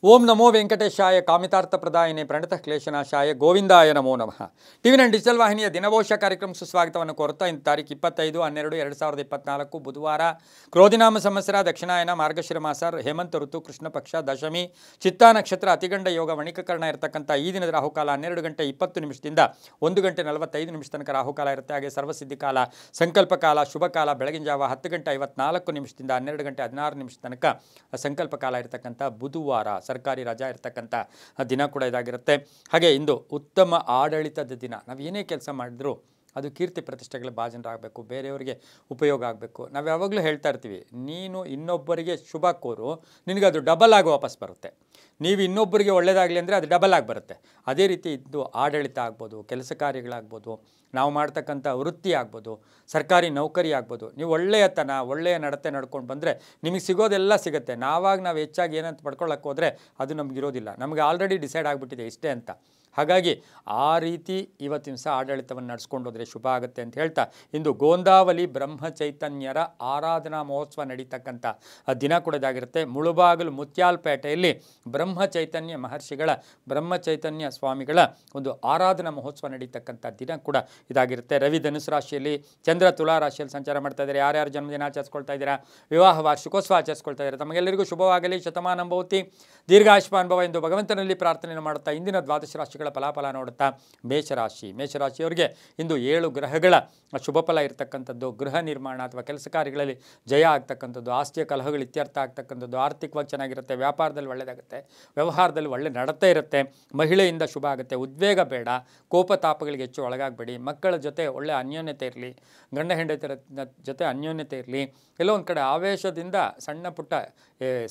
ಓಂ ನಮೋ ವೆಂಕಟೇಶಾಯ ಕಾಮಿತಾರ್ಥಪ್ರದಾಯಿನೇ ಪ್ರಣತ ಕ್ಲೇಶನಾಶಾಯ ಗೋವಿಂದಾಯ ನಮೋ ನಮಃ. ಟಿವಿ9 ಡಿಜಿಟಲ್ ವಾಹಿನಿಯ ದಿನಭೋಷ ಕಾರ್ಯಕ್ರಮ ಸುಸ್ವಾಗತವನ್ನು ಕೋರುತ್ತಾ ಇಂದು ತಾರೀಕು 25/12/2024 ಬುಧವಾರ ಕ್ರೋಧಿನಾಮ ಸಂವತ್ಸರ ದಕ್ಷಿಣಾಯನ ಮಾರ್ಗಶಿರ ಮಾಸ ಹೇಮಂತ ಋತು ಕೃಷ್ಣ ಪಕ್ಷ ದಶಮಿ ಚಿತ್ತಾ ನಕ್ಷತ್ರ ಅತಿಗಂಡ ಯೋಗ ವಣಿಕಕರಣ ಇರತಕ್ಕಂಥ ಈ ದಿನದ ರಾಹುಕಾಲ 12 ಗಂಟೆ 20 ನಿಮಿಷದಿಂದ 1 ಗಂಟೆ 45 ನಿಮಿಷ ತನಕ ರಾಹುಕಾಲ ಇರುತ್ತೆ. ಹಾಗೆ ಸರ್ವಸಿದ್ಧಿ ಕಾಲ, ಸಂಕಲ್ಪ ಕಾಲ, ಶುಭ ಕಾಲ ಬೆಳಗಿನ ಜಾವ 10 ಗಂಟೆ 54 ನಿಮಿಷದಿಂದ 12 ಗಂಟೆ 16 ನಿಮಿಷ ತನಕ ಸಂಕಲ್ಪ ಕಾಲ ಇರತಕ್ಕಂಥ ಬುಧವಾರ ಸರ್ಕಾರಿ ರಜಾ ಇರತಕ್ಕಂಥ ದಿನ ಕೂಡ ಇದಾಗಿರುತ್ತೆ. ಹಾಗೆ ಇಂದು ಉತ್ತಮ ಆಡಳಿತದ ದಿನ. ನಾವು ಏನೇ ಕೆಲಸ ಮಾಡಿದ್ರು ಅದು ಕೀರ್ತಿ ಪ್ರತಿಷ್ಠೆಗಳ ಭಾಜನರಾಗಬೇಕು, ಬೇರೆಯವರಿಗೆ ಉಪಯೋಗ ಆಗಬೇಕು. ನಾವು ಯಾವಾಗಲೂ ಹೇಳ್ತಾ ಇರ್ತೀವಿ, ನೀನು ಇನ್ನೊಬ್ಬರಿಗೆ ಶುಭ ಕೋರು, ನಿನಗದು ಡಬಲ್ ಆಗಿ ವಾಪಸ್ ಬರುತ್ತೆ. ನೀವು ಇನ್ನೊಬ್ಬರಿಗೆ ಒಳ್ಳೆಯದಾಗಲಿ ಅಂದರೆ ಅದು ಡಬಲ್ ಆಗಿ ಬರುತ್ತೆ. ಅದೇ ರೀತಿ ಇದು ಆಡಳಿತ ಆಗ್ಬೋದು, ಕೆಲಸ ಕಾರ್ಯಗಳಾಗ್ಬೋದು, ನಾವು ಮಾಡ್ತಕ್ಕಂಥ ವೃತ್ತಿ ಆಗ್ಬೋದು, ಸರ್ಕಾರಿ ನೌಕರಿ ಆಗ್ಬೋದು. ನೀವು ಒಳ್ಳೆಯ ನಡತೆ ನಡ್ಕೊಂಡು ಬಂದರೆ ನಿಮಗೆ ಸಿಗೋದೆಲ್ಲ ಸಿಗುತ್ತೆ. ನಾವು ಹೆಚ್ಚಾಗಿ ಏನಂತ ಪಡ್ಕೊಳ್ಳೋಕೆ ಹೋದರೆ ಅದು ನಮಗಿರೋದಿಲ್ಲ. ನಮಗೆ ಆಲ್ರೆಡಿ ಡಿಸೈಡ್ ಆಗಿಬಿಟ್ಟಿದೆ ಇಷ್ಟೇ ಅಂತ. ಹಾಗಾಗಿ ಆ ರೀತಿ ಇವತ್ತಿನ ಸಹ ಆಡಳಿತವನ್ನು ನಡೆಸ್ಕೊಂಡು ಹೋದರೆ ಶುಭ ಆಗುತ್ತೆ ಅಂತ ಹೇಳ್ತಾ, ಇಂದು ಗೋಂದಾವಲಿ ಬ್ರಹ್ಮಚೈತನ್ಯರ ಆರಾಧನಾ ಮಹೋತ್ಸವ ನಡೀತಕ್ಕಂಥ ದಿನ ಕೂಡ ಇದಾಗಿರುತ್ತೆ. ಮುಳುಬಾಗಿಲು ಮುತ್ಯಾಲ್ಪೇಟೆಯಲ್ಲಿ ಬ್ರಹ್ಮಚೈತನ್ಯ ಮಹರ್ಷಿಗಳ ಬ್ರಹ್ಮಚೈತನ್ಯ ಸ್ವಾಮಿಗಳ ಒಂದು ಆರಾಧನಾ ಮಹೋತ್ಸವ ನಡೀತಕ್ಕಂಥ ದಿನ ಕೂಡ ಇದಾಗಿರುತ್ತೆ. ರವಿ ಧನುಸು ರಾಶಿಯಲ್ಲಿ, ಚಂದ್ರ ತುಲಾ ರಾಶಿಯಲ್ಲಿ ಸಂಚಾರ ಮಾಡ್ತಾ ಇದ್ದಾರೆ. ಯಾರ್ಯಾರು ಜನ್ಮದಿನ ಆಚರಿಸ್ಕೊಳ್ತಾ ಇದ್ದೀರಾ, ವಿವಾಹ ವಾರ್ಷಿಕೋತ್ಸವ ಆಚರಿಸ್ಕೊಳ್ತಾ ಇದ್ದಾರೆ, ತಮಗೆಲ್ಲರಿಗೂ ಶುಭವಾಗಲಿ, ಶತಮಾನಂಭವತಿ, ದೀರ್ಘಾಯುಷ್ಮಾನುಭವ ಎಂದು ಭಗವಂತನಲ್ಲಿ ಪ್ರಾರ್ಥನೆಯನ್ನು ಮಾಡುತ್ತಾ ಇಂದಿನ ದ್ವಾದಶ ರಾಶಿಗಳ ಫಲಾಫಲ ನೋಡುತ್ತಾ ಮೇಷರಾಶಿಯವರಿಗೆ ಇಂದು 7 ಗ್ರಹಗಳ ಶುಭ ಫಲ ಇರತಕ್ಕಂಥದ್ದು. ಗೃಹ ನಿರ್ಮಾಣ ಅಥವಾ ಕೆಲಸ ಕಾರ್ಯಗಳಲ್ಲಿ ಜಯ ಆಗ್ತಕ್ಕಂಥದ್ದು, ಆಸ್ತಿಯ ಕಲಹಗಳು ಇತ್ಯರ್ಥ ಆಗ್ತಕ್ಕಂಥದ್ದು, ಆರ್ಥಿಕವಾಗಿ ಚೆನ್ನಾಗಿರುತ್ತೆ, ವ್ಯಾಪಾರದಲ್ಲಿ ಒಳ್ಳೆಯದಾಗುತ್ತೆ, ವ್ಯವಹಾರದಲ್ಲಿ ಒಳ್ಳೆ ನಡತೆ ಇರುತ್ತೆ, ಮಹಿಳೆಯಿಂದ ಶುಭ ಆಗುತ್ತೆ. ಉದ್ವೇಗ ಬೇಡ, ಕೋಪತಾಪಗಳಿಗೆ ಹೆಚ್ಚು ಒಳಗಾಗಬೇಡಿ, ಮಕ್ಕಳ ಜೊತೆ ಒಳ್ಳೆಯ ಅನ್ಯೋನ್ಯತೆ ಇರಲಿ, ಗಂಡ ಹೆಂಡತಿಯರ ಜೊತೆ ಅನ್ಯೋನ್ಯತೆ ಇರಲಿ. ಎಲ್ಲೋ ಒಂದು ಕಡೆ ಆವೇಶದಿಂದ ಸಣ್ಣ ಪುಟ್ಟ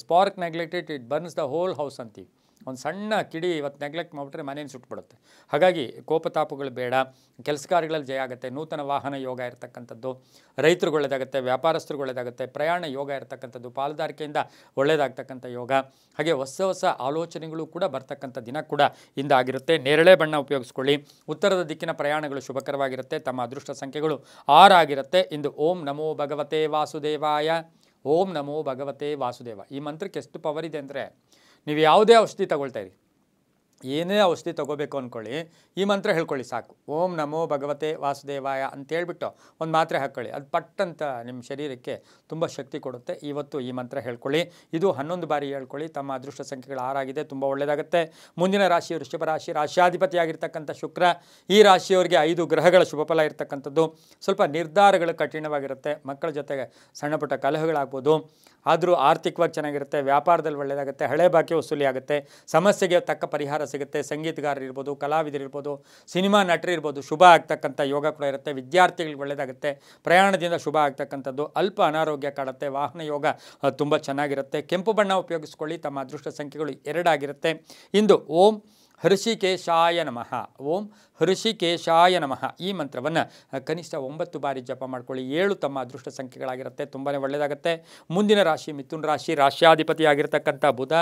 spark neglected it burns the whole house ಅಂತೀವಿ. ಒಂದು ಸಣ್ಣ ಕಿಡಿ ಇವತ್ತು ನೆಗ್ಲೆಕ್ಟ್ ಮಾಡಿಬಿಟ್ರೆ ಮನೇನು ಸುಟ್ಬಿಡುತ್ತೆ. ಹಾಗಾಗಿ ಕೋಪತಾಪಗಳು ಬೇಡ, ಕೆಲಸ ಕಾರ್ಯಗಳಲ್ಲಿ ಜಯ ಆಗುತ್ತೆ, ನೂತನ ವಾಹನ ಯೋಗ ಇರತಕ್ಕಂಥದ್ದು, ರೈತರಿಗೆ ಒಳ್ಳೆಯದಾಗುತ್ತೆ, ವ್ಯಾಪಾರಸ್ಥರಿಗೆ ಒಳ್ಳೆಯದಾಗುತ್ತೆ, ಪ್ರಯಾಣ ಯೋಗ ಇರತಕ್ಕಂಥದ್ದು, ಪಾಲುದಾರಿಕೆಯಿಂದ ಒಳ್ಳೆಯದಾಗ್ತಕ್ಕಂಥ ಯೋಗ. ಹಾಗೆ ಹೊಸ ಆಲೋಚನೆಗಳು ಕೂಡ ಬರ್ತಕ್ಕಂಥ ದಿನ ಕೂಡ ಇಂದಾಗಿರುತ್ತೆ. ನೇರಳೆ ಬಣ್ಣ ಉಪಯೋಗಿಸ್ಕೊಳ್ಳಿ. ಉತ್ತರದ ದಿಕ್ಕಿನ ಪ್ರಯಾಣಗಳು ಶುಭಕರವಾಗಿರುತ್ತೆ. ತಮ್ಮ ಅದೃಷ್ಟ ಸಂಖ್ಯೆಗಳು 6 ಆಗಿರುತ್ತೆ. ಇಂದು ಓಂ ನಮೋ ಭಗವತೆ ವಾಸುದೇವಾಯ, ಓಂ ನಮೋ ಭಗವತೆ ವಾಸುದೇವ. ಈ ಮಂತ್ರಕ್ಕೆ ಎಷ್ಟು ಪವರ್ ಇದೆ ಅಂದರೆ, ನೀವು ಯಾವುದೇ ಔಷಧಿ ತಗೊಳ್ತಾ ಇರಿ, ಏನೇ ಔಷಧಿ ತೊಗೋಬೇಕು ಅಂದ್ಕೊಳ್ಳಿ, ಈ ಮಂತ್ರ ಹೇಳ್ಕೊಳ್ಳಿ ಸಾಕು. ಓಂ ನಮೋ ಭಗವತೆ ವಾಸುದೇವಾಯ ಅಂತೇಳ್ಬಿಟ್ಟು ಒಂದು ಮಾತ್ರೆ ಹಾಕ್ಕೊಳ್ಳಿ, ಅದು ಪಟ್ಟಂತ ನಿಮ್ಮ ಶರೀರಕ್ಕೆ ತುಂಬ ಶಕ್ತಿ ಕೊಡುತ್ತೆ. ಇವತ್ತು ಈ ಮಂತ್ರ ಹೇಳ್ಕೊಳ್ಳಿ. ಇದು 11 ಬಾರಿ ಹೇಳ್ಕೊಳ್ಳಿ. ತಮ್ಮ ಅದೃಷ್ಟ ಸಂಖ್ಯೆಗಳು 6 ಆಗಿದೆ, ತುಂಬ ಒಳ್ಳೆಯದಾಗುತ್ತೆ. ಮುಂದಿನ ರಾಶಿ ವೃಷಭ ರಾಶಿ. ರಾಶ್ಯಾಧಿಪತಿಯಾಗಿರ್ತಕ್ಕಂಥ ಶುಕ್ರ. ಈ ರಾಶಿಯವರಿಗೆ 5 ಗ್ರಹಗಳ ಶುಭಫಲ ಇರತಕ್ಕಂಥದ್ದು. ಸ್ವಲ್ಪ ನಿರ್ಧಾರಗಳು ಕಠಿಣವಾಗಿರುತ್ತೆ, ಮಕ್ಕಳ ಜೊತೆಗೆ ಸಣ್ಣ ಪುಟ್ಟ ಕಲಹಗಳಾಗ್ಬೋದು, ಆದರೂ ಆರ್ಥಿಕವಾಗಿ ಚೆನ್ನಾಗಿರುತ್ತೆ, ವ್ಯಾಪಾರದಲ್ಲಿ ಒಳ್ಳೆಯದಾಗುತ್ತೆ, ಹಳೆ ಬಾಕಿ ವಸೂಲಿ ಆಗುತ್ತೆ, ಸಮಸ್ಯೆಗೆ ತಕ್ಕ ಪರಿಹಾರ ಸಿಗುತ್ತೆ. ಸಂಗೀತಗಾರರಿರ್ಬೋದು, ಕಲಾವಿದರಿರ್ಬೋದು, ಸಿನಿಮಾ ನಟರಿರ್ಬೋದು, ಶುಭ ಆಗ್ತಕ್ಕಂಥ ಯೋಗ ಕೂಡ ಇರುತ್ತೆ. ವಿದ್ಯಾರ್ಥಿಗಳಿಗೆ ಒಳ್ಳೆಯದಾಗುತ್ತೆ, ಪ್ರಯಾಣದಿಂದ ಶುಭ ಆಗ್ತಕ್ಕಂಥದ್ದು. ಅಲ್ಪ ಅನಾರೋಗ್ಯ ಕಾಡುತ್ತೆ, ವಾಹನ ಯೋಗ ತುಂಬ ಚೆನ್ನಾಗಿರುತ್ತೆ. ಕೆಂಪು ಬಣ್ಣ ಉಪಯೋಗಿಸ್ಕೊಳ್ಳಿ. ತಮ್ಮ ಅದೃಷ್ಟ ಸಂಖ್ಯೆಗಳು 2 ಆಗಿರುತ್ತೆ. ಇಂದು ಓಂ ಹೃಷಿಕೇಶಾಯ ನಮಃ, ಓಂ ಹೃಷಿಕೇಶಾಯ ನಮಃ ಈ ಮಂತ್ರವನ್ನು ಕನಿಷ್ಠ 9 ಬಾರಿ ಜಪ ಮಾಡ್ಕೊಳ್ಳಿ. 7 ತಮ್ಮ ಅದೃಷ್ಟ ಸಂಖ್ಯೆಗಳಾಗಿರುತ್ತೆ, ತುಂಬಾ ಒಳ್ಳೆಯದಾಗುತ್ತೆ. ಮುಂದಿನ ರಾಶಿ ಮಿಥುನ ರಾಶಿ. ರಾಶ್ಯಾಧಿಪತಿಯಾಗಿರ್ತಕ್ಕಂಥ ಬುಧ.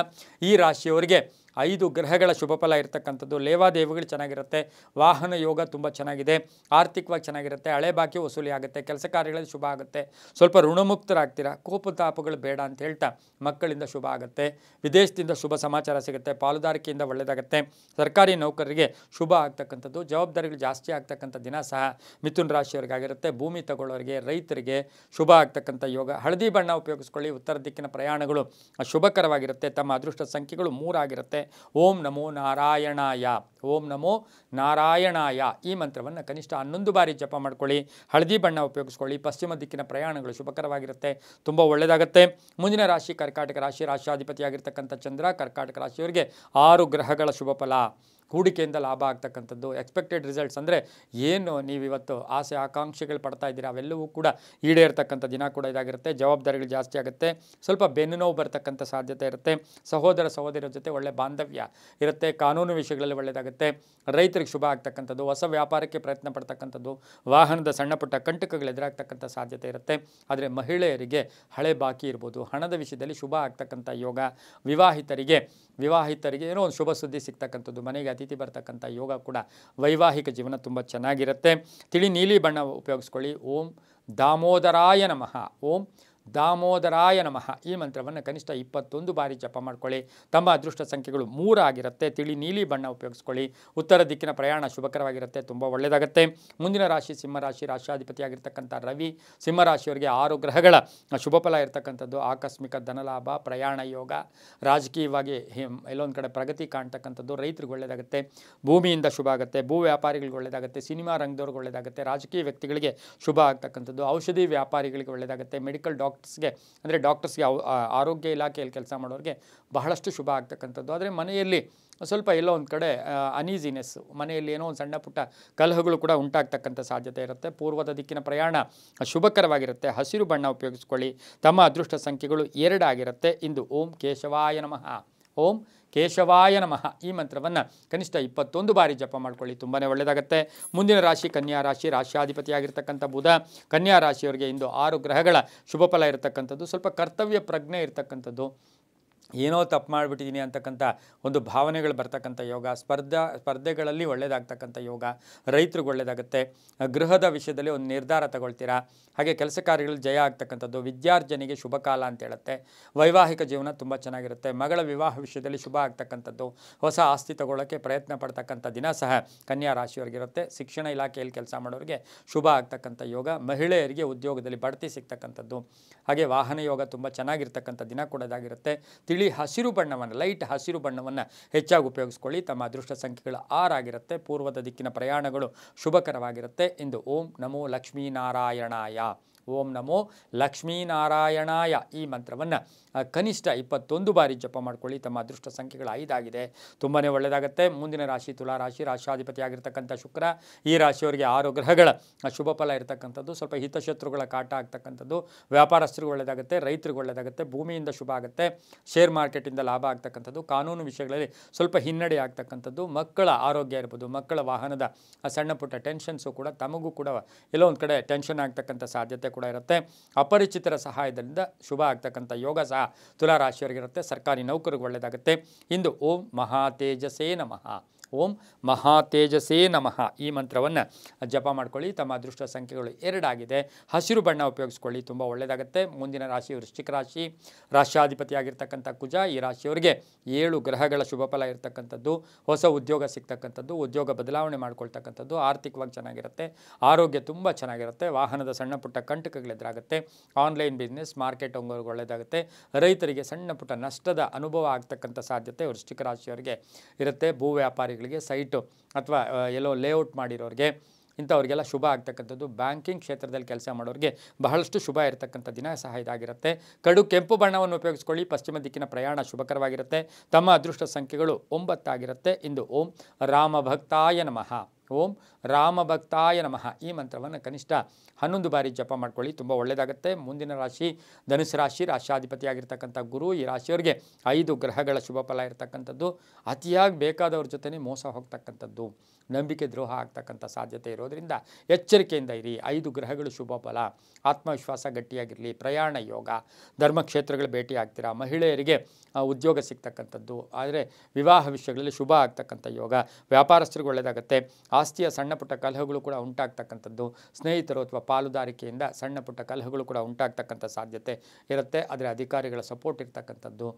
ಈ ರಾಶಿಯವರಿಗೆ 5 ಗ್ರಹಗಳ ಶುಭಫಲ ಇರತಕ್ಕಂಥದ್ದು. ಲೇವಾದೇವಿಗಳು ಚೆನ್ನಾಗಿರುತ್ತೆ, ವಾಹನ ಯೋಗ ತುಂಬ ಚೆನ್ನಾಗಿದೆ, ಆರ್ಥಿಕವಾಗಿ ಚೆನ್ನಾಗಿರುತ್ತೆ, ಹಳೆ ಬಾಕಿ ವಸೂಲಿ ಆಗುತ್ತೆ, ಕೆಲಸ ಕಾರ್ಯಗಳಲ್ಲಿ ಶುಭ ಆಗುತ್ತೆ, ಸ್ವಲ್ಪ ಋಣಮುಕ್ತರಾಗ್ತೀರಾ, ಕೋಪತಾಪಗಳು ಬೇಡ ಅಂತ ಹೇಳ್ತಾ ಮಕ್ಕಳಿಂದ ಶುಭ ಆಗುತ್ತೆ, ವಿದೇಶದಿಂದ ಶುಭ ಸಮಾಚಾರ ಸಿಗುತ್ತೆ, ಪಾಲುದಾರಿಕೆಯಿಂದ ಒಳ್ಳೆಯದಾಗುತ್ತೆ, ಸರ್ಕಾರಿ ನೌಕರರಿಗೆ ಶುಭ ಆಗ್ತಕ್ಕಂಥದ್ದು. ಜವಾಬ್ದಾರಿಗಳು ಜಾಸ್ತಿ ಆಗ್ತಕ್ಕಂಥ ದಿನ ಸಹ ಮಿಥುನ ರಾಶಿಯವರಿಗಾಗಿರುತ್ತೆ. ಭೂಮಿ ತಗೊಳ್ಳೋರಿಗೆ, ರೈತರಿಗೆ ಶುಭ ಆಗ್ತಕ್ಕಂಥ ಯೋಗ. ಹಳದಿ ಬಣ್ಣ ಉಪಯೋಗಿಸ್ಕೊಳ್ಳಿ. ಉತ್ತರ ದಿಕ್ಕಿನ ಪ್ರಯಾಣಗಳು ಶುಭಕರವಾಗಿರುತ್ತೆ. ತಮ್ಮ ಅದೃಷ್ಟ ಸಂಖ್ಯೆಗಳು 3 ಆಗಿರುತ್ತೆ. ಓಂ ನಮೋ ನಾರಾಯಣಾಯ, ಓಂ ನಮೋ ನಾರಾಯಣಾಯ ಈ ಮಂತ್ರವನ್ನು ಕನಿಷ್ಠ 11 ಬಾರಿ ಜಪ ಮಾಡ್ಕೊಳ್ಳಿ. ಹಳದಿ ಬಣ್ಣ ಉಪಯೋಗಿಸ್ಕೊಳ್ಳಿ. ಪಶ್ಚಿಮ ದಿಕ್ಕಿನ ಪ್ರಯಾಣಗಳು ಶುಭಕರವಾಗಿರುತ್ತೆ, ತುಂಬ ಒಳ್ಳೆಯದಾಗುತ್ತೆ. ಮುಂದಿನ ರಾಶಿ ಕರ್ಕಾಟಕ ರಾಶಿ. ರಾಶ್ಯಾಧಿಪತಿಯಾಗಿರ್ತಕ್ಕಂಥ ಚಂದ್ರ. ಕರ್ಕಾಟಕ ರಾಶಿಯವರಿಗೆ 6 ಗ್ರಹಗಳ ಶುಭ ಫಲ. ಹೂಡಿಕೆಯಿಂದ ಲಾಭ ಆಗ್ತಕ್ಕಂಥದ್ದು. ಎಕ್ಸ್ಪೆಕ್ಟೆಡ್ ರಿಸಲ್ಟ್ಸ್ ಅಂದರೆ ಏನು ನೀವಿವತ್ತು ಆಸೆ ಆಕಾಂಕ್ಷೆಗಳು ಪಡ್ತಾ ಇದ್ದೀರಾ ಅವೆಲ್ಲವೂ ಕೂಡ ಈಡೇರ್ತಕ್ಕಂಥ ದಿನ ಕೂಡ ಇದಾಗಿರುತ್ತೆ. ಜವಾಬ್ದಾರಿಗಳು ಜಾಸ್ತಿ ಆಗುತ್ತೆ, ಸ್ವಲ್ಪ ಬೆನ್ನು ನೋವು ಬರ್ತಕ್ಕಂಥ ಸಾಧ್ಯತೆ ಇರುತ್ತೆ. ಸಹೋದರರ ಜೊತೆ ಒಳ್ಳೆ ಬಾಂಧವ್ಯ ಇರುತ್ತೆ. ಕಾನೂನು ವಿಷಯಗಳಲ್ಲಿ ಒಳ್ಳೆಯದಾಗುತ್ತೆ. ರೈತರಿಗೆ ಶುಭ ಆಗ್ತಕ್ಕಂಥದ್ದು, ಹೊಸ ವ್ಯಾಪಾರಕ್ಕೆ ಪ್ರಯತ್ನ ಪಡ್ತಕ್ಕಂಥದ್ದು, ವಾಹನದ ಸಣ್ಣ ಪುಟ್ಟ ಕಂಟಕಗಳು ಎದುರಾಗ್ತಕ್ಕಂಥ ಸಾಧ್ಯತೆ ಇರುತ್ತೆ. ಆದರೆ ಮಹಿಳೆಯರಿಗೆ ಹಳೆ ಬಾಕಿ ಇರ್ಬೋದು, ಹಣದ ವಿಷಯದಲ್ಲಿ ಶುಭ ಆಗ್ತಕ್ಕಂಥ ಯೋಗ. ವಿವಾಹಿತರಿಗೆ ಏನೋ ಒಂದು ಶುಭ ಸುದ್ದಿ ಸಿಗ್ತಕ್ಕಂಥದ್ದು, ಮನೆಗೆ ಅತಿಥಿ ಬರ್ತಕ್ಕಂಥ ಯೋಗ ಕೂಡ. ವೈವಾಹಿಕ ಜೀವನ ತುಂಬ ಚೆನ್ನಾಗಿರುತ್ತೆ. ತಿಳಿ ನೀಲಿ ಬಣ್ಣ ಉಪಯೋಗಿಸ್ಕೊಳ್ಳಿ. ಓಂ ದಾಮೋದರಾಯ ನಮಃ, ಓಂ ದಾಮೋದರಾಯ ನಮಃ ಈ ಮಂತ್ರವನ್ನು ಕನಿಷ್ಠ 21 ಬಾರಿ ಜಪ ಮಾಡ್ಕೊಳ್ಳಿ. ತಮ್ಮ ಅದೃಷ್ಟ ಸಂಖ್ಯೆಗಳು 3 ಆಗಿರುತ್ತೆ. ತಿಳಿ ನೀಲಿ ಬಣ್ಣ ಉಪಯೋಗಿಸ್ಕೊಳ್ಳಿ. ಉತ್ತರ ದಿಕ್ಕಿನ ಪ್ರಯಾಣ ಶುಭಕರವಾಗಿರುತ್ತೆ, ತುಂಬ ಒಳ್ಳೆಯದಾಗುತ್ತೆ. ಮುಂದಿನ ರಾಶಿ ಸಿಂಹರಾಶಿ, ರಾಶಿಯಾಧಿಪತಿಯಾಗಿರ್ತಕ್ಕಂಥ ರವಿ. ಸಿಂಹರಾಶಿಯವರಿಗೆ 6 ಗ್ರಹಗಳ ಶುಭ ಫಲ ಇರತಕ್ಕಂಥದ್ದು. ಆಕಸ್ಮಿಕ ಧನಲಾಭ, ಪ್ರಯಾಣ ಯೋಗ, ರಾಜಕೀಯವಾಗಿ ಎಲ್ಲೊಂದು ಕಡೆ ಪ್ರಗತಿ ಕಾಣ್ತಕ್ಕಂಥದ್ದು. ರೈತರಿಗೆ ಒಳ್ಳೆಯದಾಗುತ್ತೆ, ಭೂಮಿಯಿಂದ ಶುಭ ಆಗುತ್ತೆ. ಭೂ ವ್ಯಾಪಾರಿಗಳಿಗೆ ಒಳ್ಳೆಯದಾಗುತ್ತೆ, ಸಿನಿಮಾ ರಂಗದವ್ರಿಗೆ ಒಳ್ಳೆಯದಾಗುತ್ತೆ, ರಾಜಕೀಯ ವ್ಯಕ್ತಿಗಳಿಗೆ ಶುಭ ಆಗ್ತಕ್ಕಂಥದ್ದು. ಔಷಧಿ ವ್ಯಾಪಾರಿಗಳಿಗೆ ಒಳ್ಳೆಯದಾಗುತ್ತೆ, ಮೆಡಿಕಲ್ ಡಾಕ್ಟರ್ಸ್ಗೆ ಅಂದರೆ ಡಾಕ್ಟರ್ಸ್ಗೆ ಆರೋಗ್ಯ ಇಲಾಖೆಯಲ್ಲಿ ಕೆಲಸ ಮಾಡೋರಿಗೆ ಬಹಳಷ್ಟು ಶುಭ ಆಗ್ತಕ್ಕಂಥದ್ದು. ಆದರೆ ಮನೆಯಲ್ಲಿ ಸ್ವಲ್ಪ ಎಲ್ಲೋ ಒಂದು ಕಡೆ ಅನೀಸಿನೆಸ್, ಮನೆಯಲ್ಲಿ ಏನೋ ಒಂದು ಸಣ್ಣ ಪುಟ್ಟ ಕಲಹಗಳು ಕೂಡ ಉಂಟಾಗ್ತಕ್ಕಂಥ ಸಾಧ್ಯತೆ ಇರುತ್ತೆ. ಪೂರ್ವದ ದಿಕ್ಕಿನ ಪ್ರಯಾಣ ಶುಭಕರವಾಗಿರುತ್ತೆ. ಹಸಿರು ಬಣ್ಣ ಉಪಯೋಗಿಸ್ಕೊಳ್ಳಿ. ತಮ್ಮ ಅದೃಷ್ಟ ಸಂಖ್ಯೆಗಳು 2 ಆಗಿರುತ್ತೆ. ಇಂದು ಓಂ ಕೇಶವಾಯ ನಮಃ, ಓಂ ಕೇಶವಾಯ ನಮಃ ಈ ಮಂತ್ರವನ್ನು ಕನಿಷ್ಠ 21 ಬಾರಿ ಜಪ ಮಾಡ್ಕೊಳ್ಳಿ, ತುಂಬಾ ಒಳ್ಳೆಯದಾಗುತ್ತೆ. ಮುಂದಿನ ರಾಶಿ ಕನ್ಯಾ ರಾಶಿ, ರಾಶಿಯಾಧಿಪತಿಯಾಗಿರ್ತಕ್ಕಂಥ ಬುಧ. ಕನ್ಯಾ ರಾಶಿಯವರಿಗೆ ಇಂದು 6 ಗ್ರಹಗಳ ಶುಭ ಫಲ ಇರತಕ್ಕಂಥದ್ದು. ಸ್ವಲ್ಪ ಕರ್ತವ್ಯ ಪ್ರಜ್ಞೆ ಇರತಕ್ಕಂಥದ್ದು, ಏನೋ ತಪ್ಪು ಮಾಡಿಬಿಟ್ಟಿದ್ದೀನಿ ಅಂತಕ್ಕಂಥ ಒಂದು ಭಾವನೆಗಳು ಬರ್ತಕ್ಕಂಥ ಯೋಗ. ಸ್ಪರ್ಧೆಗಳಲ್ಲಿ ಒಳ್ಳೆಯದಾಗ್ತಕ್ಕಂಥ ಯೋಗ. ರೈತರಿಗೆ ಒಳ್ಳೆಯದಾಗುತ್ತೆ. ಗೃಹದ ವಿಷಯದಲ್ಲಿ ಒಂದು ನಿರ್ಧಾರ ತಗೊಳ್ತೀರಾ. ಹಾಗೆ ಕೆಲಸ ಕಾರ್ಯಗಳಲ್ಲಿ ಜಯ ಆಗ್ತಕ್ಕಂಥದ್ದು. ವಿದ್ಯಾರ್ಜನೆಗೆ ಶುಭ ಕಾಲ ಅಂತ ಹೇಳುತ್ತೆ. ವೈವಾಹಿಕ ಜೀವನ ತುಂಬ ಚೆನ್ನಾಗಿರುತ್ತೆ. ಮಗಳ ವಿವಾಹ ವಿಷಯದಲ್ಲಿ ಶುಭ ಆಗ್ತಕ್ಕಂಥದ್ದು. ಹೊಸ ಆಸ್ತಿ ತಗೊಳ್ಳೋಕ್ಕೆ ಪ್ರಯತ್ನ ಪಡ್ತಕ್ಕಂಥ ದಿನ ಸಹ ಕನ್ಯಾ ರಾಶಿಯವರಿಗಿರುತ್ತೆ. ಶಿಕ್ಷಣ ಇಲಾಖೆಯಲ್ಲಿ ಕೆಲಸ ಮಾಡೋರಿಗೆ ಶುಭ ಆಗ್ತಕ್ಕಂಥ ಯೋಗ. ಮಹಿಳೆಯರಿಗೆ ಉದ್ಯೋಗದಲ್ಲಿ ಬಡ್ತಿ ಸಿಗ್ತಕ್ಕಂಥದ್ದು. ಹಾಗೆ ವಾಹನ ಯೋಗ ತುಂಬ ಚೆನ್ನಾಗಿರ್ತಕ್ಕಂಥ ದಿನ ಕೊಡೋದಾಗಿರುತ್ತೆ. ತಿಳಿ ಹಸಿರು ಬಣ್ಣವನ್ನು, ಲೈಟ್ ಹಸಿರು ಬಣ್ಣವನ್ನು ಹೆಚ್ಚಾಗಿ ಉಪಯೋಗಿಸ್ಕೊಳ್ಳಿ. ತಮ್ಮ ಅದೃಷ್ಟ ಸಂಖ್ಯೆಗಳು 6 ಆಗಿರುತ್ತೆ. ಪೂರ್ವದ ದಿಕ್ಕಿನ ಪ್ರಯಾಣಗಳು ಶುಭಕರವಾಗಿರುತ್ತೆ. ಇಂದು ಓಂ ನಮೋ ಲಕ್ಷ್ಮೀನಾರಾಯಣಾಯ, ಓಂ ನಮೋ ಲಕ್ಷ್ಮೀನಾರಾಯಣಾಯ ಈ ಮಂತ್ರವನ್ನು ಕನಿಷ್ಠ 21 ಬಾರಿ ಜಪ ಮಾಡ್ಕೊಳ್ಳಿ. ತಮ್ಮ ಅದೃಷ್ಟ ಸಂಖ್ಯೆಗಳು 5 ಆಗಿದೆ, ತುಂಬಾ ಒಳ್ಳೆಯದಾಗುತ್ತೆ. ಮುಂದಿನ ರಾಶಿ ತುಲಾ ರಾಶಿ, ರಾಶಿಯಾಧಿಪತಿಯಾಗಿರ್ತಕ್ಕಂಥ ಶುಕ್ರ. ಈ ರಾಶಿಯವರಿಗೆ 6 ಗ್ರಹಗಳ ಶುಭ ಫಲ ಇರತಕ್ಕಂಥದ್ದು. ಸ್ವಲ್ಪ ಹಿತಶತ್ರುಗಳ ಕಾಟ ಆಗ್ತಕ್ಕಂಥದ್ದು. ವ್ಯಾಪಾರಸ್ಥರಿಗೆ ಒಳ್ಳೆಯದಾಗುತ್ತೆ, ರೈತರಿಗೆ ಒಳ್ಳೆಯದಾಗುತ್ತೆ. ಭೂಮಿಯಿಂದ ಶುಭ ಆಗುತ್ತೆ. ಶೇರ್ ಮಾರ್ಕೆಟಿಂದ ಲಾಭ ಆಗ್ತಕ್ಕಂಥದ್ದು. ಕಾನೂನು ವಿಷಯಗಳಲ್ಲಿ ಸ್ವಲ್ಪ ಹಿನ್ನಡೆ ಆಗ್ತಕ್ಕಂಥದ್ದು. ಮಕ್ಕಳ ಆರೋಗ್ಯ ಇರ್ಬೋದು, ಮಕ್ಕಳ ವಾಹನದ ಸಣ್ಣ ಪುಟ್ಟ ಟೆನ್ಷನ್ಸು ಕೂಡ ತಮಗೂ ಕೂಡ ಎಲ್ಲೋ ಒಂದು ಕಡೆ ಟೆನ್ಷನ್ ಆಗ್ತಕ್ಕಂಥ ಸಾಧ್ಯತೆ ಕೂಡ ಇರುತ್ತೆ. ಅಪರಿಚಿತರ ಸಹಾಯದಿಂದ ಶುಭ ಆಗ್ತಕ್ಕಂಥ ಯೋಗ ಸಹ ತುಲಾ ರಾಶಿಯವರಿಗಿರುತ್ತೆ. ಸರ್ಕಾರಿ ನೌಕರಿಗೆ ಒಳ್ಳೆಯದಾಗುತ್ತೆ. ಇಂದು ಓಂ ಮಹಾತೇಜಸೇ ನಮಃ, ಓಂ ಮಹಾತೇಜಸೇ ನಮಃ ಈ ಮಂತ್ರವನ್ನು ಜಪ ಮಾಡ್ಕೊಳ್ಳಿ. ತಮ್ಮ ಅದೃಷ್ಟ ಸಂಖ್ಯೆಗಳು 2 ಆಗಿದೆ. ಹಸಿರು ಬಣ್ಣ ಉಪಯೋಗಿಸ್ಕೊಳ್ಳಿ, ತುಂಬ ಒಳ್ಳೆಯದಾಗುತ್ತೆ. ಮುಂದಿನ ರಾಶಿ ವೃಶ್ಚಿಕ ರಾಶಿ, ರಾಶಿಯಾಧಿಪತಿಯಾಗಿರ್ತಕ್ಕಂಥ ಕುಜ. ಈ ರಾಶಿಯವರಿಗೆ 7 ಗ್ರಹಗಳ ಶುಭ ಫಲ ಇರತಕ್ಕಂಥದ್ದು. ಹೊಸ ಉದ್ಯೋಗ ಸಿಗ್ತಕ್ಕಂಥದ್ದು, ಉದ್ಯೋಗ ಬದಲಾವಣೆ ಮಾಡ್ಕೊಳ್ತಕ್ಕಂಥದ್ದು. ಆರ್ಥಿಕವಾಗಿ ಚೆನ್ನಾಗಿರುತ್ತೆ, ಆರೋಗ್ಯ ತುಂಬ ಚೆನ್ನಾಗಿರುತ್ತೆ. ವಾಹನದ ಸಣ್ಣ ಪುಟ್ಟ ಕಂಟಕಗಳೆದುರಾಗುತ್ತೆ. ಆನ್ಲೈನ್ ಬಿಸ್ನೆಸ್, ಮಾರ್ಕೆಟ್ ಹೋಗೋರಿಗೆ ಒಳ್ಳೆಯದಾಗುತ್ತೆ. ರೈತರಿಗೆ ಸಣ್ಣ ಪುಟ್ಟ ನಷ್ಟದ ಅನುಭವ ಆಗ್ತಕ್ಕಂಥ ಸಾಧ್ಯತೆ ವೃಶ್ಚಿಕ ರಾಶಿಯವರಿಗೆ ಇರುತ್ತೆ. ಭೂ ವ್ಯಾಪಾರಿಗಳಿಗೆ, ಸೈಟು ಅಥವಾ ಎಲ್ಲೋ ಲೇಔಟ್ ಮಾಡಿರೋರಿಗೆ, ಇಂಥವ್ರಿಗೆಲ್ಲ ಶುಭ ಆಗ್ತಕ್ಕಂಥದ್ದು. ಬ್ಯಾಂಕಿಂಗ್ ಕ್ಷೇತ್ರದಲ್ಲಿ ಕೆಲಸ ಮಾಡೋರಿಗೆ ಬಹಳಷ್ಟು ಶುಭ ಇರತಕ್ಕಂಥ ದಿನ ಸಹ ಇದಾಗಿರುತ್ತೆ. ಕಡು ಕೆಂಪು ಬಣ್ಣವನ್ನು ಉಪಯೋಗಿಸ್ಕೊಳ್ಳಿ. ಪಶ್ಚಿಮ ದಿಕ್ಕಿನ ಪ್ರಯಾಣ ಶುಭಕರವಾಗಿರುತ್ತೆ. ತಮ್ಮ ಅದೃಷ್ಟ ಸಂಖ್ಯೆಗಳು 9 ಆಗಿರುತ್ತೆ. ಇಂದು ಓಂ ರಾಮಭಕ್ತಾಯ ನಮಃ, ಓಂ ರಾಮಭಕ್ತಾಯ ನಮಃ ಈ ಮಂತ್ರವನ್ನು ಕನಿಷ್ಠ 11 ಬಾರಿ ಜಪ ಮಾಡ್ಕೊಳ್ಳಿ, ತುಂಬ ಒಳ್ಳೆಯದಾಗುತ್ತೆ. ಮುಂದಿನ ರಾಶಿ ಧನುಸು ರಾಶಿ, ರಾಶಿಯಾಧಿಪತಿಯಾಗಿರ್ತಕ್ಕಂಥ ಗುರು. ಈ ರಾಶಿಯವರಿಗೆ 5 ಗ್ರಹಗಳ ಶುಭ ಫಲ ಇರತಕ್ಕಂಥದ್ದು. ಅತಿಯಾಗಿ ಬೇಕಾದವ್ರ ಜೊತೆ ಮೋಸ ಹೋಗ್ತಕ್ಕಂಥದ್ದು, ನಂಬಿಕೆ ದ್ರೋಹ ಆಗ್ತಕ್ಕಂಥ ಸಾಧ್ಯತೆ ಇರೋದರಿಂದ ಎಚ್ಚರಿಕೆಯಿಂದ ಇರಿ. 5 ಗ್ರಹಗಳು ಶುಭ ಫಲ. ಆತ್ಮವಿಶ್ವಾಸ ಗಟ್ಟಿಯಾಗಿರಲಿ. ಪ್ರಯಾಣ ಯೋಗ, ಧರ್ಮಕ್ಷೇತ್ರಗಳು ಭೇಟಿ ಆಗ್ತೀರಾ. ಮಹಿಳೆಯರಿಗೆ ಉದ್ಯೋಗ ಸಿಗ್ತಕ್ಕಂಥದ್ದು. ಆದರೆ ವಿವಾಹ ವಿಷಯಗಳಲ್ಲಿ ಶುಭ ಆಗ್ತಕ್ಕಂಥ ಯೋಗ. ವ್ಯಾಪಾರಸ್ಥರಿಗೆ ಒಳ್ಳೆಯದಾಗುತ್ತೆ. ಆಸ್ತಿಯ ಸಣ್ಣ ಪುಟ್ಟ ಕಲಹಗಳು ಕೂಡ ಉಂಟಾಗ್ತಕ್ಕಂಥದ್ದು. ಸ್ನೇಹಿತರು ಅಥವಾ ಪಾಲುದಾರಿಕೆಯಿಂದ ಸಣ್ಣ ಪುಟ್ಟ ಕಲಹಗಳು ಕೂಡ ಉಂಟಾಗ್ತಕ್ಕಂಥ ಸಾಧ್ಯತೆ ಇರುತ್ತೆ. ಆದರೆ ಅಧಿಕಾರಿಗಳ ಸಪೋರ್ಟ್ ಇರ್ತಕ್ಕಂಥದ್ದು.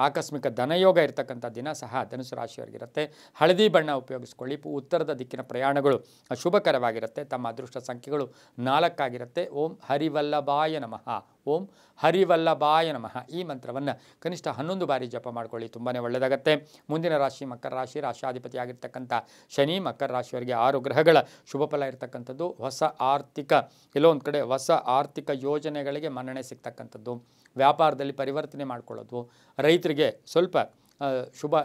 ಆಕಸ್ಮಿಕ ಧನಯೋಗ ಇರತಕ್ಕಂಥ ದಿನ ಸಹ ಧನುಸು ರಾಶಿಯವರಿಗಿರುತ್ತೆ. ಹಳದಿ ಬಣ್ಣ ಉಪಯೋಗಿಸ್ಕೊಳ್ಳಿ. ಉತ್ತರದ ದಿಕ್ಕಿನ ಪ್ರಯಾಣಗಳು ಶುಭಕರವಾಗಿರುತ್ತೆ. ತಮ್ಮ ಅದೃಷ್ಟ ಸಂಖ್ಯೆಗಳು 4 ಆಗಿರುತ್ತೆ. ಓಂ ಹರಿವಲ್ಲಭಾಯ ನಮಃ, ಓಂ ಹರಿವಲ್ಲಭಾಯ ನಮಃ ಈ ಮಂತ್ರವನ್ನು ಕನಿಷ್ಠ 11 ಬಾರಿ ಜಪ ಮಾಡ್ಕೊಳ್ಳಿ, ತುಂಬಾ ಒಳ್ಳೆಯದಾಗುತ್ತೆ. ಮುಂದಿನ ರಾಶಿ ಮಕರ ರಾಶಿ, ರಾಶಿಯಾಧಿಪತಿಯಾಗಿರ್ತಕ್ಕಂಥ ಶನಿ. ಮಕರ ರಾಶಿಯವರಿಗೆ 6 ಗ್ರಹಗಳ ಶುಭ ಫಲ ಇರತಕ್ಕಂಥದ್ದು. ಹೊಸ ಆರ್ಥಿಕ ಎಲ್ಲೋ ಒಂದು ಕಡೆ ಹೊಸ ಆರ್ಥಿಕ ಯೋಜನೆಗಳಿಗೆ ಮನ್ನಣೆ ಸಿಗ್ತಕ್ಕಂಥದ್ದು. ವ್ಯಾಪಾರದಲ್ಲಿ ಪರಿವರ್ತನೆ ಮಾಡ್ಕೊಳ್ಳೋದು. ರೈತರಿಗೆ ಸ್ವಲ್ಪ ಶುಭ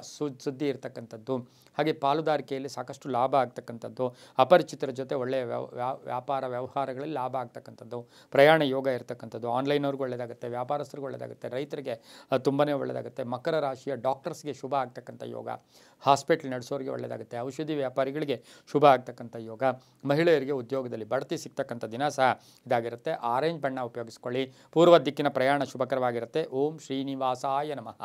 ಸುದ್ದಿ ಇರ್ತಕ್ಕಂಥದ್ದು. ಹಾಗೆ ಪಾಲುದಾರಿಕೆಯಲ್ಲಿ ಸಾಕಷ್ಟು ಲಾಭ ಆಗ್ತಕ್ಕಂಥದ್ದು. ಅಪರಿಚಿತರ ಜೊತೆ ಒಳ್ಳೆಯ ವ್ಯಾಪಾರ ವ್ಯವಹಾರಗಳಲ್ಲಿ ಲಾಭ ಆಗ್ತಕ್ಕಂಥದ್ದು. ಪ್ರಯಾಣ ಯೋಗ ಇರ್ತಕ್ಕಂಥದ್ದು. ಆನ್ಲೈನವ್ರಿಗೆ ಒಳ್ಳೆಯದಾಗುತ್ತೆ, ವ್ಯಾಪಾರಸ್ಥರಿಗೆ ಒಳ್ಳೆಯದಾಗುತ್ತೆ, ರೈತರಿಗೆ ತುಂಬಾ ಒಳ್ಳೆಯದಾಗುತ್ತೆ. ಮಕರ ರಾಶಿಯ ಡಾಕ್ಟರ್ಸ್ಗೆ ಶುಭ ಆಗ್ತಕ್ಕಂಥ ಯೋಗ. ಹಾಸ್ಪಿಟ್ಲ್ ನಡೆಸೋರಿಗೆ ಒಳ್ಳೆಯದಾಗುತ್ತೆ. ಔಷಧಿ ವ್ಯಾಪಾರಿಗಳಿಗೆ ಶುಭ ಆಗ್ತಕ್ಕಂಥ ಯೋಗ. ಮಹಿಳೆಯರಿಗೆ ಉದ್ಯೋಗದಲ್ಲಿ ಬಡ್ತಿ ಸಿಗ್ತಕ್ಕಂಥ ದಿನ ಸಹ ಇದಾಗಿರುತ್ತೆ. ಆರೆಂಜ್ ಬಣ್ಣ ಉಪಯೋಗಿಸ್ಕೊಳ್ಳಿ. ಪೂರ್ವ ದಿಕ್ಕಿನ ಪ್ರಯಾಣ ಶುಭಕರವಾಗಿರುತ್ತೆ. ಓಂ ಶ್ರೀನಿವಾಸಾಯ ನಮಃ,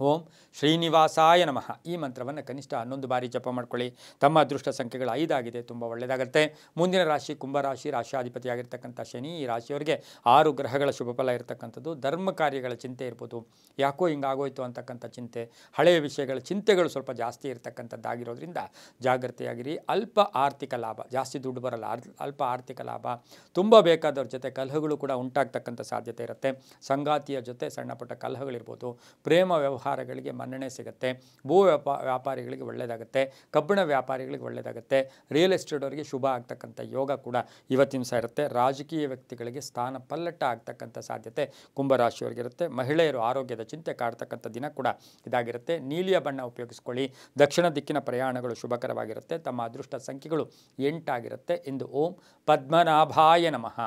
ಓಂ ಶ್ರೀನಿವಾಸಾಯ ನಮಃ ಈ ಮಂತ್ರವನ್ನು ಕನಿಷ್ಠ 11 ಬಾರಿ ಜಪ ಮಾಡ್ಕೊಳ್ಳಿ. ತಮ್ಮ ಅದೃಷ್ಟ ಸಂಖ್ಯೆಗಳು 5 ಆಗಿದೆ, ತುಂಬ ಒಳ್ಳೆಯದಾಗುತ್ತೆ. ಮುಂದಿನ ರಾಶಿ ಕುಂಭರಾಶಿ, ರಾಶಿಯಾಧಿಪತಿಯಾಗಿರ್ತಕ್ಕಂಥ ಶನಿ. ಈ ರಾಶಿಯವರಿಗೆ 6 ಗ್ರಹಗಳ ಶುಭ ಫಲ ಇರತಕ್ಕಂಥದ್ದು. ಧರ್ಮ ಕಾರ್ಯಗಳ ಚಿಂತೆ ಇರ್ಬೋದು, ಯಾಕೋ ಹಿಂಗಾಗೋಯ್ತು ಅಂತಕ್ಕಂಥ ಚಿಂತೆ, ಹಳೆಯ ವಿಷಯಗಳ ಚಿಂತೆಗಳು ಸ್ವಲ್ಪ ಜಾಸ್ತಿ ಇರತಕ್ಕಂಥದ್ದಾಗಿರೋದ್ರಿಂದ ಜಾಗ್ರತೆಯಾಗಿರಿ. ಅಲ್ಪ ಆರ್ಥಿಕ ಲಾಭ, ಜಾಸ್ತಿ ದುಡ್ಡು ಬರಲ್ಲ, ಅಲ್ಪ ಆರ್ಥಿಕ ಲಾಭ. ತುಂಬ ಬೇಕಾದವ್ರ ಜೊತೆ ಕಲಹಗಳು ಕೂಡ ಉಂಟಾಗ್ತಕ್ಕಂಥ ಸಾಧ್ಯತೆ ಇರುತ್ತೆ. ಸಂಗಾತಿಯ ಜೊತೆ ಸಣ್ಣ ಪುಟ್ಟ ಕಲಹಗಳಿರ್ಬೋದು. ಪ್ರೇಮ ವ್ಯವಹಾರಗಳಿಗೆ ಮನ್ನಣೆ ಸಿಗುತ್ತೆ. ಭೂ ವ್ಯಾಪಾರಿಗಳಿಗೆ ಒಳ್ಳೆಯದಾಗುತ್ತೆ. ಕಬ್ಬಿಣ ವ್ಯಾಪಾರಿಗಳಿಗೆ ಒಳ್ಳೆಯದಾಗುತ್ತೆ. ರಿಯಲ್ ಎಸ್ಟೇಟ್ ಅವರಿಗೆ ಶುಭ ಆಗ್ತಕ್ಕಂಥ ಯೋಗ ಕೂಡ ಇವತ್ತಿನ ಸಹ ಇರುತ್ತೆ. ರಾಜಕೀಯ ವ್ಯಕ್ತಿಗಳಿಗೆ ಸ್ಥಾನ ಪಲ್ಲಟ ಆಗ್ತಕ್ಕಂಥ ಸಾಧ್ಯತೆ ಕುಂಭರಾಶಿಯವರಿಗಿರುತ್ತೆ. ಮಹಿಳೆಯರು ಆರೋಗ್ಯದ ಚಿಂತೆ ಕಾಡ್ತಕ್ಕಂಥ ದಿನ ಕೂಡ ಇದಾಗಿರುತ್ತೆ. ನೀಲಿಯ ಬಣ್ಣ ಉಪಯೋಗಿಸ್ಕೊಳ್ಳಿ. ದಕ್ಷಿಣ ದಿಕ್ಕಿನ ಪ್ರಯಾಣಗಳು ಶುಭಕರವಾಗಿರುತ್ತೆ. ತಮ್ಮ ಅದೃಷ್ಟ ಸಂಖ್ಯೆಗಳು 8 ಆಗಿರುತ್ತೆ. ಇಂದು ಓಂ ಪದ್ಮನಾಭಾಯ ನಮಃ,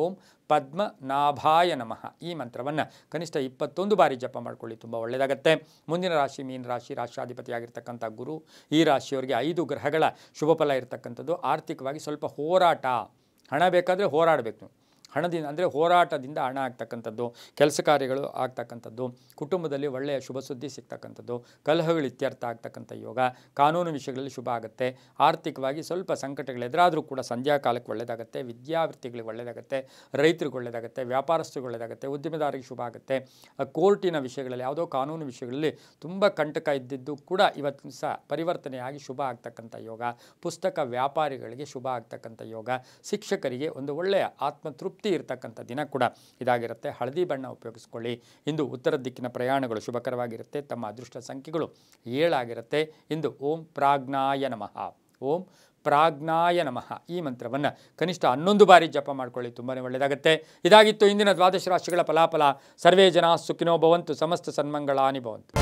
ಓಂ ಪದ್ಮನಾಭಾಯ ನಮಃ ಈ ಮಂತ್ರವನ್ನು ಕನಿಷ್ಠ 21 ಬಾರಿ ಜಪ ಮಾಡ್ಕೊಳ್ಳಿ, ತುಂಬ ಒಳ್ಳೆಯದಾಗುತ್ತೆ. ಮುಂದಿನ ರಾಶಿ ಮೀನ ರಾಶಿ, ರಾಶಿಯಾಧಿಪತಿಯಾಗಿರ್ತಕ್ಕಂಥ ಗುರು. ಈ ರಾಶಿಯವರಿಗೆ 5 ಗ್ರಹಗಳ ಶುಭ ಫಲ ಇರತಕ್ಕಂಥದ್ದು. ಆರ್ಥಿಕವಾಗಿ ಸ್ವಲ್ಪ ಹೋರಾಟ, ಹಣ ಬೇಕಾದರೆ ಹೋರಾಡಬೇಕು. ಹಣದಿಂದ ಅಂದರೆ ಹೋರಾಟದಿಂದ ಹಣ ಆಗ್ತಕ್ಕಂಥದ್ದು, ಕೆಲಸ ಕಾರ್ಯಗಳು ಆಗ್ತಕ್ಕಂಥದ್ದು, ಕುಟುಂಬದಲ್ಲಿ ಒಳ್ಳೆಯ ಶುಭ ಸುದ್ದಿ ಸಿಗ್ತಕ್ಕಂಥದ್ದು, ಕಲಹಗಳು ಇತ್ಯರ್ಥ ಆಗ್ತಕ್ಕಂಥ ಯೋಗ, ಕಾನೂನು ವಿಷಯಗಳಲ್ಲಿ ಶುಭ ಆಗುತ್ತೆ. ಆರ್ಥಿಕವಾಗಿ ಸ್ವಲ್ಪ ಸಂಕಟಗಳು ಎದುರಾದರೂ ಕೂಡ ಸಂಧ್ಯಾಕಾಲಕ್ಕೆ ಒಳ್ಳೆಯದಾಗುತ್ತೆ. ವಿದ್ಯಾರ್ಥಿಗಳಿಗೆ ಒಳ್ಳೆಯದಾಗುತ್ತೆ, ರೈತರಿಗೆ ಒಳ್ಳೆಯದಾಗುತ್ತೆ, ವ್ಯಾಪಾರಸ್ಥರಿಗೆ ಒಳ್ಳೆಯದಾಗುತ್ತೆ, ಉದ್ಯಮದಾರರಿಗೆ ಶುಭ ಆಗುತ್ತೆ. ಕೋರ್ಟಿನ ವಿಷಯಗಳಲ್ಲಿ, ಯಾವುದೋ ಕಾನೂನು ವಿಷಯಗಳಲ್ಲಿ ತುಂಬ ಕಂಟಕ ಇದ್ದಿದ್ದು ಕೂಡ ಇವತ್ತು ಸಹ ಪರಿವರ್ತನೆಯಾಗಿ ಶುಭ ಆಗ್ತಕ್ಕಂಥ ಯೋಗ. ಪುಸ್ತಕ ವ್ಯಾಪಾರಿಗಳಿಗೆ ಶುಭ ಆಗ್ತಕ್ಕಂಥ ಯೋಗ. ಶಿಕ್ಷಕರಿಗೆ ಒಂದು ಒಳ್ಳೆಯ ಆತ್ಮತೃಪ್ತಿ ಇರತಕ್ಕಂಥ ದಿನ ಕೂಡ ಇದಾಗಿರುತ್ತೆ. ಹಳದಿ ಬಣ್ಣ ಉಪಯೋಗಿಸ್ಕೊಳ್ಳಿ. ಇಂದು ಉತ್ತರ ದಿಕ್ಕಿನ ಪ್ರಯಾಣಗಳು ಶುಭಕರವಾಗಿರುತ್ತೆ. ತಮ್ಮ ಅದೃಷ್ಟ ಸಂಖ್ಯೆಗಳು 7 ಆಗಿರುತ್ತೆ. ಇಂದು ಓಂ ಪ್ರಾಜ್ಞಾಯ ನಮಃ, ಓಂ ಪ್ರಾಜ್ಞಾಯ ನಮಃ ಈ ಮಂತ್ರವನ್ನು ಕನಿಷ್ಠ 11 ಬಾರಿ ಜಪ ಮಾಡ್ಕೊಳ್ಳಿ, ತುಂಬಾ ಒಳ್ಳೆಯದಾಗುತ್ತೆ. ಇದಾಗಿತ್ತು ಇಂದಿನ ದ್ವಾದಶ ರಾಶಿಗಳ ಫಲಾಫಲ. ಸರ್ವೇ ಜನ ಸುಖಿನೋ ಭವಂತು, ಸಮಸ್ತ ಸನ್ಮಂಗಳಾನಿ ಭವಂತು.